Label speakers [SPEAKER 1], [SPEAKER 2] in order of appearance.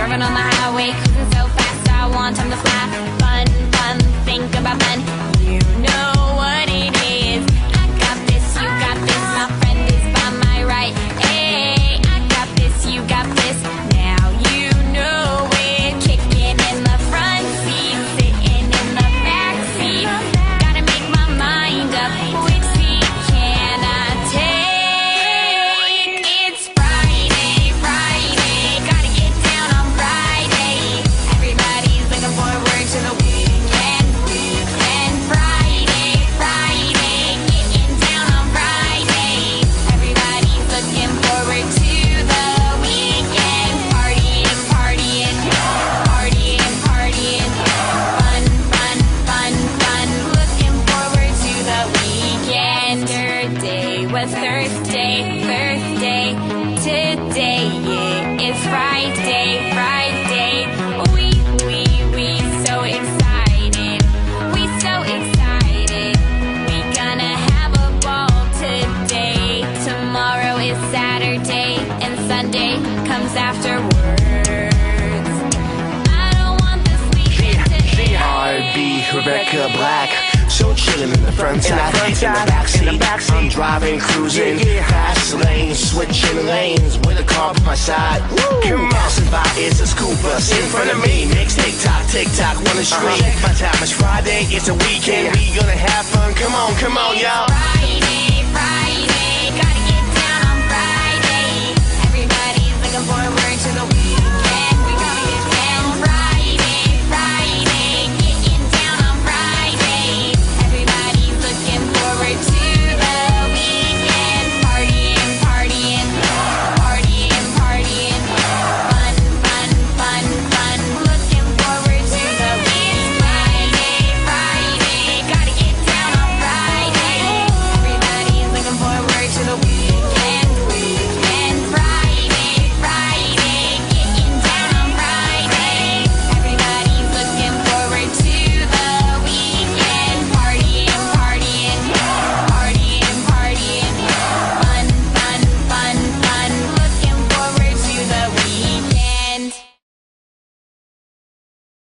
[SPEAKER 1] Swerving on the highway, cruising so fast, I want time to fly. Fun, fun, think about fun. You know what it is. I got this, you got this. My friend is by my right. Hey, I got this, you got this. Now you know it. Kicking in the front seat, sitting in the back seat. Gotta make my mind up. Which seat can I take? It's Friday, Friday. Gotta get down on Friday. Everybody's looking forward to the weekend, weekend. Friday, Friday. Getting down on Friday. Everybody's looking forward to the weekend. Partying, partying, partying, partying. Fun, fun, fun, fun. Looking forward to the weekend. Yesterday was Thursday, Thursday. Today, yeah, it's Friday, Friday. We so excited. We so excited. We gonna have a ball today. Tomorrow is Saturday and Sunday comes afterwards. I don't want this weekend to end.
[SPEAKER 2] R&B, Rebecca Black. So chillin' in the front side, in the backseat. I'm driving, cruising, fast lanes, switching lanes with a car by my side. Come passing by, it's a school bus in front of me. Makes tick tock, wanna street. My time is Friday, it's a weekend. We gonna have fun. Come on, y'all.
[SPEAKER 1] Friday, Friday. Gotta get down on Friday. Everybody's looking forward to the weekend.